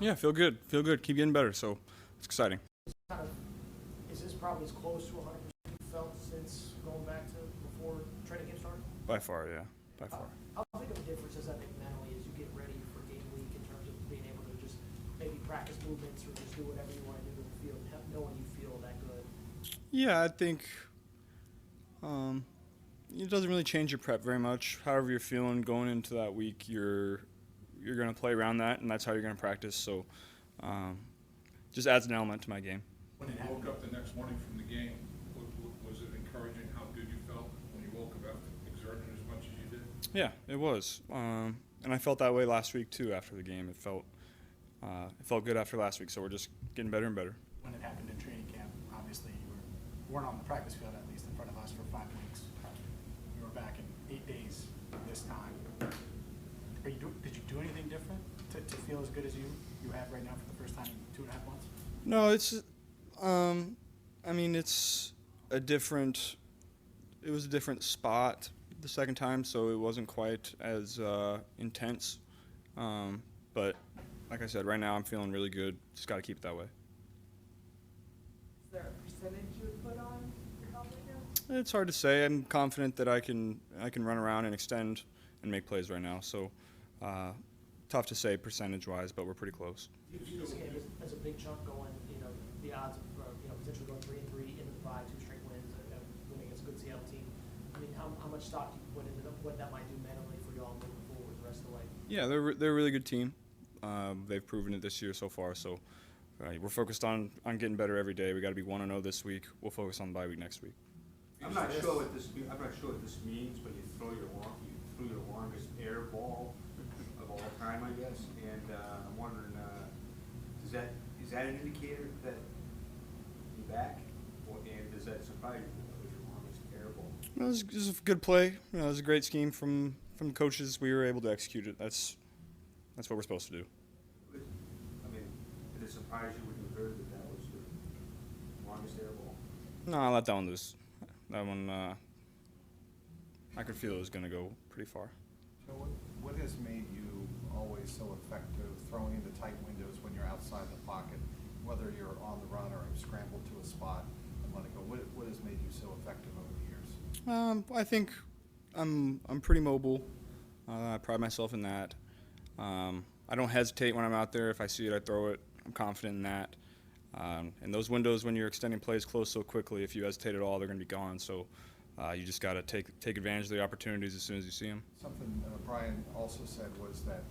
Yeah, feel good. Feel good. Keep getting better. So it's exciting. Is this probably as close to 100% you felt since going back to before training camp started? By far, yeah. By far. How big of a difference does that make mentally as you get ready for game week in terms of being able to just maybe practice movements or just do whatever you want to do in the field, knowing you feel that good? Yeah, I think it doesn't really change your prep very much. However you're feeling going into that week, you're going to play around that, and that's how you're going to practice. So just adds an element to my game. When you woke up the next morning from the game, was it encouraging how good you felt when you woke up after exerting as much as you did? Yeah, it was. And I felt that way last week, too, after the game. It felt good after last week, so we're just getting better and better. When it happened in training camp, obviously you weren't on the practice field, at least in front of us, for 5 weeks. You were back in 8 days this time. Did you do anything different to feel as good as you have right now for the first time in 2.5 months? No, it's it was a different spot the second time, so it wasn't quite as intense. But like I said, right now I'm feeling really good. Just got to keep it that way. Is there a percentage you would put on your health right now? It's hard to say. I'm confident that I can run around and extend and make plays right now. So tough to say percentage-wise, but we're pretty close. Do you view this game as a big chunk going, the odds of, potentially going 3-3 into the bye, 2 straight wins, winning against a good Seattle team? I mean, how much stock do you put into what that might do mentally for y'all moving forward the rest of the way? Yeah, they're a really good team. They've proven it this year so far. So we're focused on getting better every day. We got to be 1-0 this week. We'll focus on the bye week next week. I'm not sure what this means, but you threw your longest air ball of all time, I guess. And I'm wondering, is that an indicator that you're back, and does that surprise you? That was your longest air ball. It was a good play. It was a great scheme from the coaches. We were able to execute it. That's what we're supposed to do. I mean, did it surprise you when you heard that was your longest air ball? No, I let that one loose. That one, I could feel it was going to go pretty far. So what has made you always so effective throwing into tight windows when you're outside the pocket, whether you're on the run or have scrambled to a spot and let it go? What has made you so effective over the years? I think I'm pretty mobile. I pride myself in that. I don't hesitate when I'm out there. If I see it, I throw it. I'm confident in that. And those windows, when you're extending plays close so quickly, if you hesitate at all, they're going to be gone. So you just got to take advantage of the opportunities as soon as you see them. Something Brian also said was that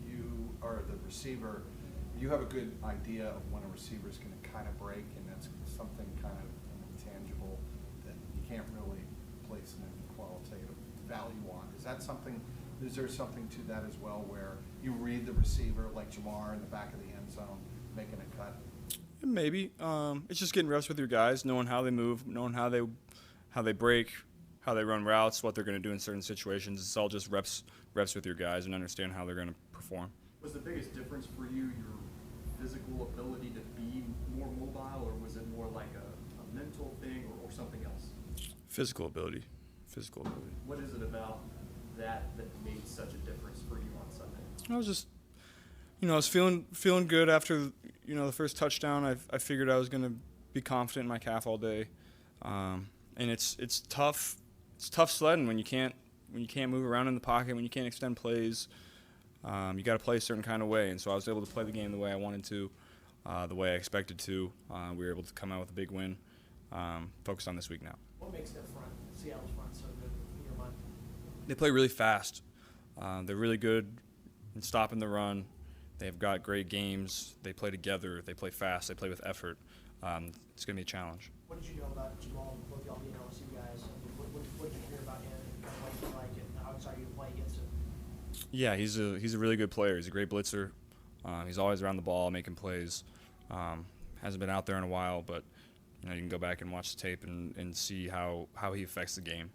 you are the receiver. You have a good idea of when a receiver is going to kind of break, and that's something kind of intangible that you can't really place an qualitative value on. Is there something to that as well, where you read the receiver like Jamar in the back of the end zone making a cut? Maybe. It's just getting reps with your guys, knowing how they move, knowing how they break, how they run routes, what they're going to do in certain situations. It's all just reps with your guys and understand how they're going to perform. Was the biggest difference for you your physical ability to be more mobile, or was it more like a mental thing or something else? Physical ability. What is it about that made such a difference for you on Sunday? I was just, I was feeling good after, the first touchdown. I figured I was going to be confident in my calf all day, and it's tough. It's tough sledding when you can't move around in the pocket, when you can't extend plays. You got to play a certain kind of way, and so I was able to play the game the way I wanted to, the way I expected to. We were able to come out with a big win. Focused on this week now. What makes their front, Seattle's front, so good in your mind? They play really fast. They're really good in stopping the run. They've got great games. They play together. They play fast. They play with effort. It's going to be a challenge. What did you know about Jamal, both y'all being LSU guys? What did you hear about him and what he's like, and how excited you to play against him? Yeah, he's a really good player. He's a great blitzer. He's always around the ball making plays. Hasn't been out there in a while, but you can go back and watch the tape and see how he affects the game.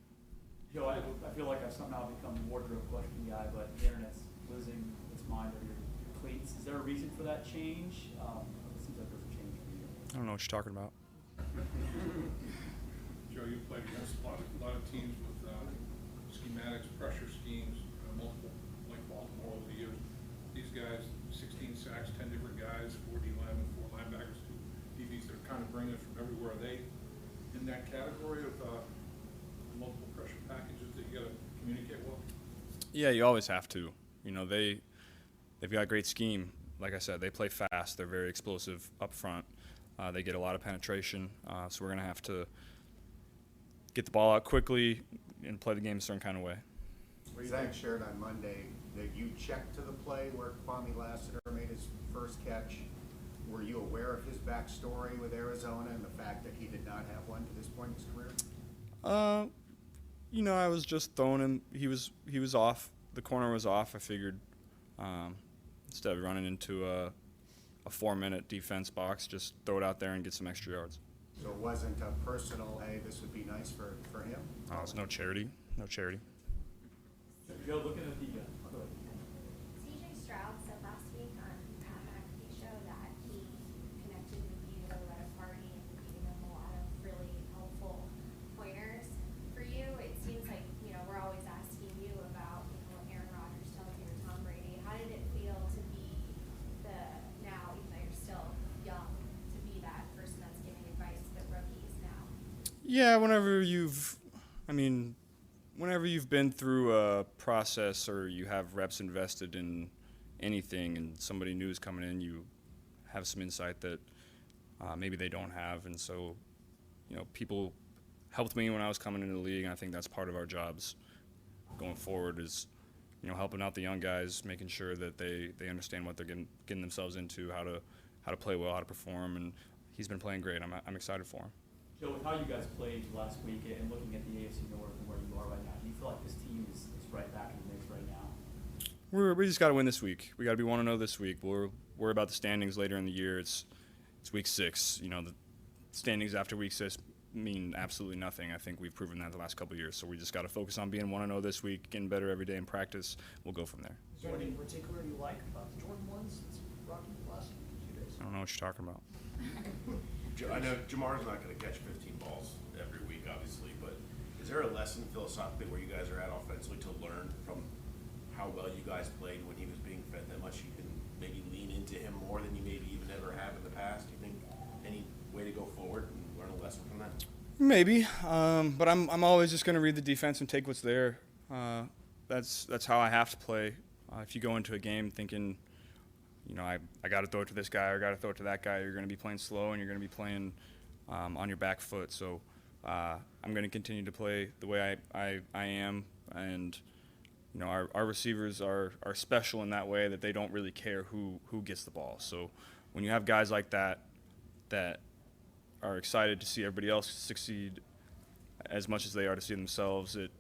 Joe, I feel like I've somehow become the wardrobe question guy, but the internet's losing its mind over your cleats. Is there a reason for that change? It seems like there's a change for you. I don't know what you're talking about. Joe, you played against a lot of teams with schematics, pressure schemes, multiple, like Baltimore over the years. These guys 16 sacks, 10 different guys, 4 D linemen, 4 linebackers, 2 DBs. They're kind of bringing it from everywhere. Are they in that category of multiple pressure packages that you got to communicate well? Yeah, you always have to. You know, they've got a great scheme. Like I said, they play fast. They're very explosive up front. They get a lot of penetration. So we're going to have to get the ball out quickly and play the game a certain kind of way. Zach shared on Monday that you checked to the play where Kwame Lassiter made his first catch. Were you aware of his backstory with Arizona and the fact that he did not have one to this point in his career? You know, I was just throwing him. He was off. The corner was off. I figured instead of running into a 4-minute defense box, just throw it out there and get some extra yards. So it wasn't a personal, hey, this would be nice for him? Oh, it's no charity. No charity. Joe, looking at the CJ Stroud said last week on Pat McAfee show that he connected with you at a party and gave him a lot of really helpful pointers. For you, it seems like, you know, we're always asking you about, you know, what Aaron Rodgers tells you or Tom Brady. How did it feel to be now, even though you're still young, to be that person that's giving advice to the rookies now? Yeah, whenever you've been through a process or you have reps invested in anything and somebody new is coming in, you have some insight that maybe they don't have. And so, you know, people helped me when I was coming into the league, and I think that's part of our jobs going forward is, you know, helping out the young guys, making sure that they understand what they're getting themselves into, how to play well, how to perform, and he's been playing great. I'm excited for him. Joe, with how you guys played last week and looking at the AFC North and where you are right now, do you feel like this team is right back in the mix right now? We just got to win this week. We got to be 1-0 this week. We'll worry about the standings later in the year. It's week 6. You know, the standings after week 6 mean absolutely nothing. I think we've proven that the last couple of years. So we just got to focus on being 1-0 this week, getting better every day in practice. We'll go from there. Is there anything in particular you like about the Jordan ones that's rocking the last few days? I don't know what you're talking about. I know Jamar's not going to catch 15 balls every week, obviously, but is there a lesson philosophically where you guys are at offensively to learn from how well you guys played when he was being fed that much? You can maybe lean into him more than you maybe even ever have in the past. Do you think any way to go forward and learn a lesson from that? Maybe, but I'm always just going to read the defense and take what's there. That's how I have to play. If you go into a game thinking, you know, I got to throw it to this guy or I got to throw it to that guy, you're going to be playing slow and you're going to be playing on your back foot. So I'm going to continue to play the way I am. And, you know, our receivers are special in that way that they don't really care who gets the ball. So when you have guys like that are excited to see everybody else succeed as much as they are to see themselves, it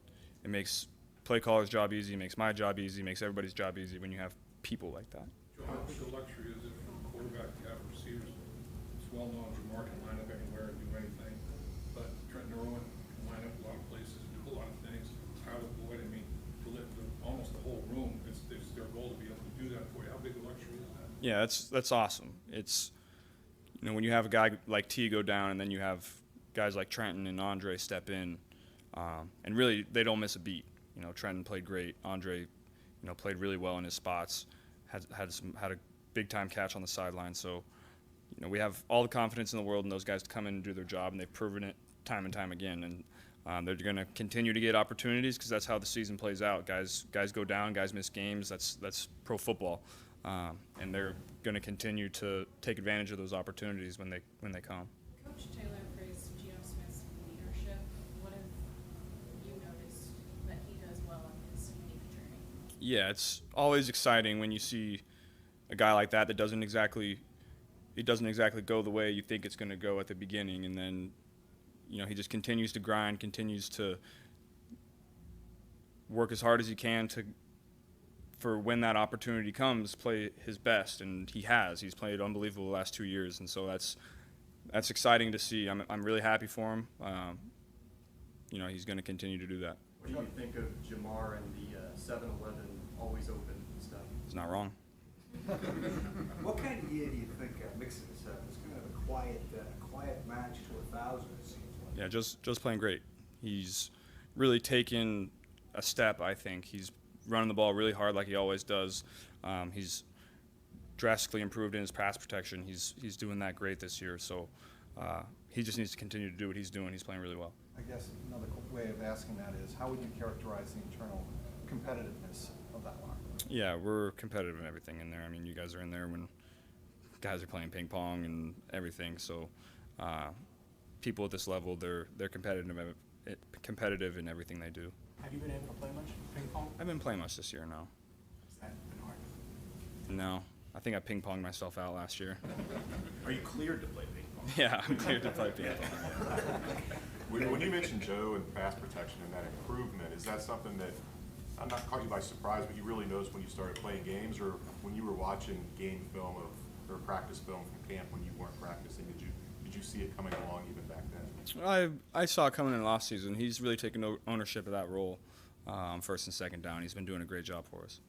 makes play caller's job easy, makes my job easy, makes everybody's job easy when you have people like that. Joe, how big a luxury is it for a quarterback to have receivers? It's well known Jamar can line up anywhere and do anything, but Trenton Irwin can line up a lot of places, do a lot of things. Tyler Boyd, I mean, to lift almost the whole room, it's their goal to be able to do that for you. How big a luxury is that? Yeah, that's awesome. It's, you know, when you have a guy like T go down and then you have guys like Trenton and Andre step in, and really they don't miss a beat. You know, Trenton played great. Andre, you know, played really well in his spots. Had a big time catch on the sideline. So, you know, we have all the confidence in the world in those guys to come in and do their job, and they've proven it time and time again. And they're going to continue to get opportunities because that's how the season plays out. Guys go down, guys miss games. That's pro football, and they're going to continue to take advantage of those opportunities when they come. Coach Taylor praised Geno Smith's leadership. What have you noticed that he does well on his unique journey? Yeah, it's always exciting when you see a guy like that doesn't exactly go the way you think it's going to go at the beginning, and then, you know, he just continues to grind, continues to work as hard as he can for when that opportunity comes, play his best, and he's played unbelievable the last 2 years, and so that's exciting to see. I'm really happy for him. You know, he's going to continue to do that. What do you think of Jamar and the 7-Eleven always open stuff? He's not wrong. What kind of year do you think mixing this up? It's kind of a quiet match to 1,000, it seems like. Yeah, just playing great. He's really taken a step, I think. He's running the ball really hard like he always does. He's drastically improved in his pass protection. He's doing that great this year. So he just needs to continue to do what he's doing. He's playing really well. I guess another way of asking that is, how would you characterize the internal competitiveness of that locker room? Yeah, we're competitive in everything in there. I mean, you guys are in there when guys are playing ping pong and everything. So people at this level, they're competitive in everything they do. Have you been able to play much ping pong? I've been playing much this year now. Has that been hard? No, I think I ping ponged myself out last year. Are you cleared to play ping pong? Yeah, I'm cleared to play ping pong. When you mentioned Joe and pass protection and that improvement, is that something that, I'm not caught you by surprise, but you really noticed when you started playing games, or when you were watching game film or practice film from camp when you weren't practicing, did you see it coming along even back then? I saw it coming in last season. He's really taken ownership of that role, first and second down. He's been doing a great job for us.